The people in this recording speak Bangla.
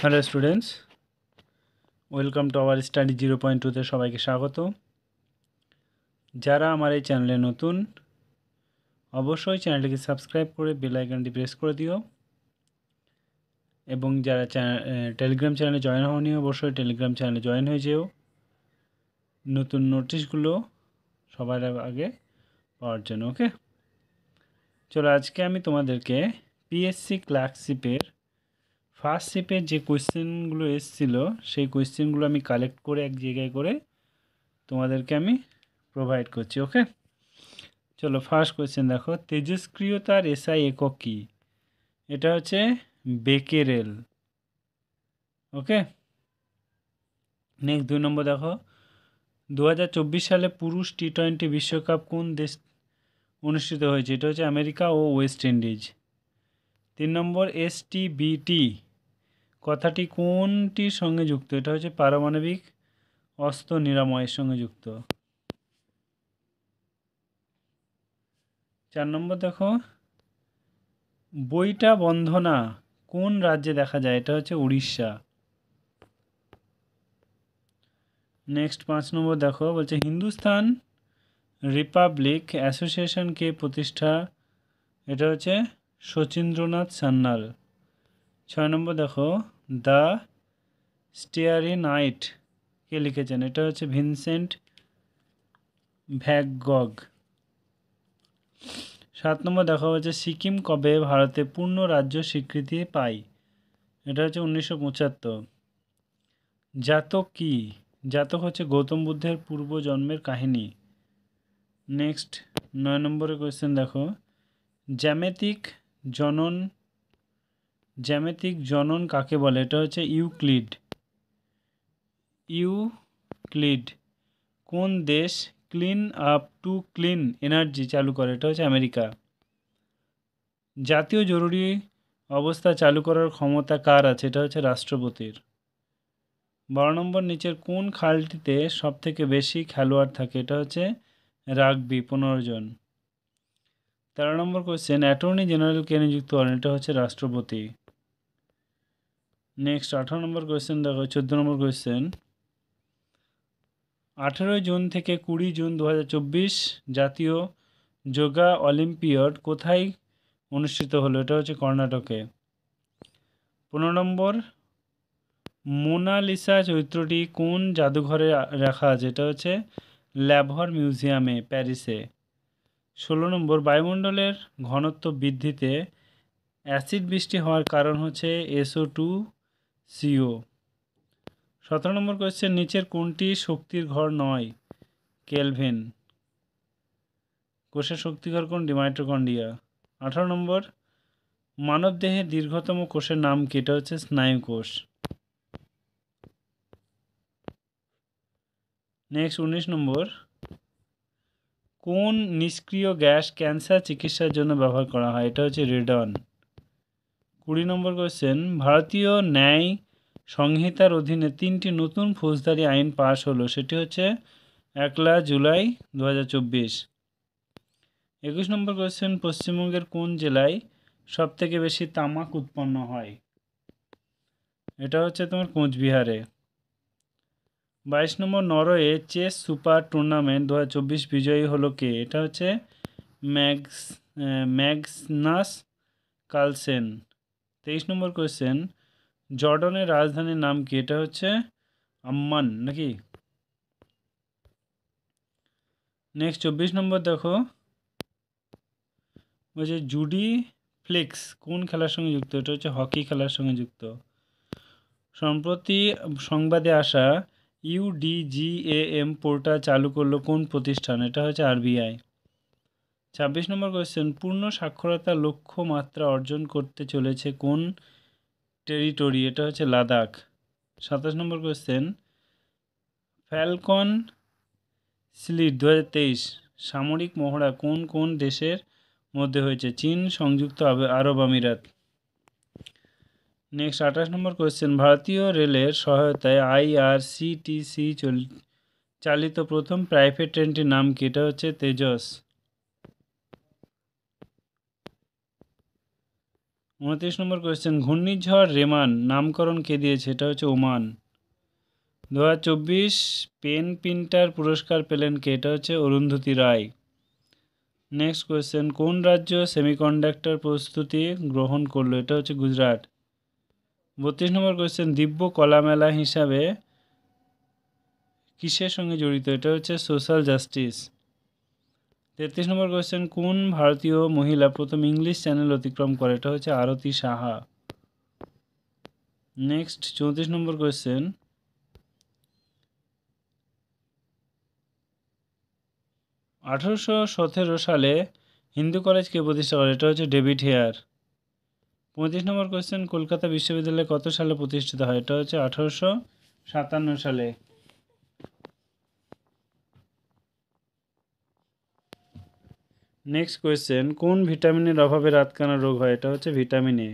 Hello students, welcome to our study 0.2তে সবাইকে স্বাগত। যারা আমার এই চ্যানেলে নতুন, অবশ্যই চ্যানেলটিকে সাবস্ক্রাইব করে বেল আইকনটি প্রেস করে দিও, এবং যারা টেলিগ্রাম চ্যানেলে জয়েন হওনি অবশ্যই টেলিগ্রাম চ্যানেলে জয়েন হয়ে যেও নতুন নোটিশগুলো সবার আগে পাওয়ার জন্য। ওকে, চলো আজকে আমি তোমাদেরকে পিএসসি ক্লার্কশিপের ফার্স্ট শিপের যে কোয়েশ্চেনগুলো এসেছিল সেই কোয়েশ্চেনগুলো আমি কালেক্ট করে এক জায়গায় করে তোমাদেরকে আমি প্রোভাইড করছি। ওকে, চলো ফার্স্ট কোয়েশ্চেন দেখো, তেজস্ক্রিয়তার এসআই একক কী? এটা হচ্ছে বেকেরেল। ওকে, নেক্সট 2 নম্বর দেখো, 2024 সালে পুরুষ টি-20 বিশ্বকাপ কোন দেশ অনুষ্ঠিত হয়েছে? এটা হচ্ছে আমেরিকা ও ওয়েস্ট ইন্ডিজ। 3 নম্বর, এসটিবিটি কথাটি কোনটির সঙ্গে যুক্ত? এটা হচ্ছে পারমাণবিক অস্ত্র নিরাময়ের সঙ্গে যুক্ত। 4 নম্বর দেখো, বইটা বন্ধনা কোন রাজ্যে দেখা যায়? এটা হচ্ছে উড়িষ্যা। নেক্সট 5 নম্বর দেখো, বলছে হিন্দুস্তান রিপাবলিক অ্যাসোসিয়েশন কে প্রতিষ্ঠা? এটা হচ্ছে শচীন্দ্রনাথ সান্যাল। 6 নম্বর দেখো, দ্য স্টিয়ারি নাইট কে লিখেছেন? এটা হচ্ছে ভিনসেন্ট ভ্যান গগ। 7 নম্বর দেখো, হচ্ছে সিকিম কবে ভারতে পূর্ণ রাজ্য স্বীকৃতি পায়? এটা হচ্ছে 1975। জাতক কি? জাতক হচ্ছে গৌতম বুদ্ধের পূর্বজন্মের কাহিনী। নেক্সট 9 নম্বরের কোয়েশ্চেন দেখো, জ্যামিতিক জনন জ্যামিতিক জনন কাকে বলে? এটা হচ্ছে ইউক্লিড। ইউক্লিড কোন দেশ clean up to clean energy চালু করে? এটা হচ্ছে আমেরিকা। জাতীয় জরুরি অবস্থা চালু করার ক্ষমতা কার আছে? এটা হচ্ছে রাষ্ট্রপতির। 12 নম্বর, নিচের কোন খালটিতে সবথেকে বেশি খেলোয়াড় থাকে? এটা হচ্ছে রাগবি, 15 জন। 13 নম্বর কোয়েশ্চেন, অ্যাটর্নি জেনারেল কে নিযুক্ত করেন? এটা হচ্ছে রাষ্ট্রপতি। নেক্সট 18 নম্বর কোয়েশ্চেন দেখো, 14 নম্বর কোয়েশ্চেন, 18 জুন থেকে 20 জুন 2024 জাতীয় যোগা অলিম্পিয়াড কোথায় অনুষ্ঠিত হলো? এটা হচ্ছে কর্ণাটকে। 15 নম্বর, মোনালিসা চরিত্রটি কোন জাদুঘরে রাখা আছে? এটা হচ্ছে ল্যাভর মিউজিয়ামে, প্যারিসে। 16 নম্বর, বায়ুমণ্ডলের ঘনত্ব বৃদ্ধিতে অ্যাসিড বৃষ্টি হওয়ার কারণ হচ্ছে SO2CO। 17 নম্বর কোয়েশ্চেন, নিচের কোনটি শক্তির ঘর নয়? কেলভিন। কোষের শক্তিঘর কোনটি? মাইটোকন্ড্রিয়া। 18 নম্বর, মানবদেহের দীর্ঘতম কোষের নাম কি? এটা হচ্ছে স্নায়ুকোষ। নেক্সট 19 নম্বর, কোন নিষ্ক্রিয় গ্যাস ক্যান্সার চিকিৎসার জন্য ব্যবহার করা হয়? এটা হচ্ছে রেডন। 20 নম্বর কোয়েশ্চেন, ভারতীয় ন্যায় সংহিতার অধীনে 3টি নতুন ফৌজদারি আইন পাশ হলো, সেটি হচ্ছে 1 জুলাই 2024। 21 নম্বর কোয়েশ্চেন, পশ্চিমবঙ্গের কোন জেলায় সবথেকে বেশি তামাক উৎপন্ন হয়? এটা হচ্ছে তোমার কোচবিহারে। 22 নম্বর, নরওয়ে চেস সুপার টুর্নামেন্ট 2024 বিজয়ী হলো কে? এটা হচ্ছে ম্যাগনাস কার্লসেন। 23 নম্বর কোয়েশ্চেন, জর্ডনের রাজধানীর নাম কি? এটা হচ্ছে আম্মান নাকি? নেক্সট 24 নম্বর দেখো, বলছে জুডি ফ্লিক্স কোন খেলার সঙ্গে যুক্ত? এটা হচ্ছে হকি খেলার সঙ্গে যুক্ত। সম্প্রতি সংবাদে আসা UDGAM পোর্টাল চালু করলো কোন প্রতিষ্ঠান? এটা হচ্ছে RBI। 26 নম্বর কোয়েশ্চেন, পূর্ণ সাক্ষরতার লক্ষ্যমাত্রা অর্জন করতে চলেছে কোন টেরিটরি? এটা হচ্ছে লাদাখ। 27 নম্বর কোয়েশ্চেন, ফ্যালকন স্লিড 2023 সামরিক মহড়া কোন কোন দেশের মধ্যে হয়েছে? চীন, সংযুক্ত আরব আমিরাত। নেক্সট 28 নম্বর কোয়েশ্চেন, ভারতীয় রেলের সহায়তায় IRCTC চালিত প্রথম প্রাইভেট ট্রেনটির নাম কি? এটা হচ্ছে তেজস। 29 নম্বর কোয়েশ্চেন, ঘূর্ণিঝড় রেমান নামকরণ কে দিয়েছে? এটা হচ্ছে ওমান। 2024 পেন প্রিন্টার পুরস্কার পেলেন কে? এটা হচ্ছে অরুন্ধতী রায়। নেক্সট কোয়েশ্চেন, কোন রাজ্য সেমিকন্ডাক্টর প্রস্তুতি গ্রহণ করলো? এটা হচ্ছে গুজরাট। 32 নম্বর কোয়েশ্চেন, দিব্য কলা মেলা হিসাবে কিসের সঙ্গে জড়িত? এটা হচ্ছে সোশ্যাল জাস্টিস। 33 নম্বর কোয়েশ্চেন, কোন ভারতীয় মহিলা প্রথম ইংলিশ চ্যানেল অতিক্রম করে? এটা হচ্ছে আরতি সাহা। নেক্সট 34 নম্বর কোয়েশ্চেন, 1817 সালে হিন্দু কলেজ কে প্রতিষ্ঠা করে? এটা হচ্ছে ডেভিড হেয়ার। 35 নম্বর কোয়েশ্চেন, কলকাতা বিশ্ববিদ্যালয় কত সালে প্রতিষ্ঠিত হয়? এটা হচ্ছে 1857 সালে। নেক্সট কোয়েশ্চেন, কোন ভিটামিনের অভাবে রাতকানা রোগ হয়? এটা হচ্ছে ভিটামিন এ।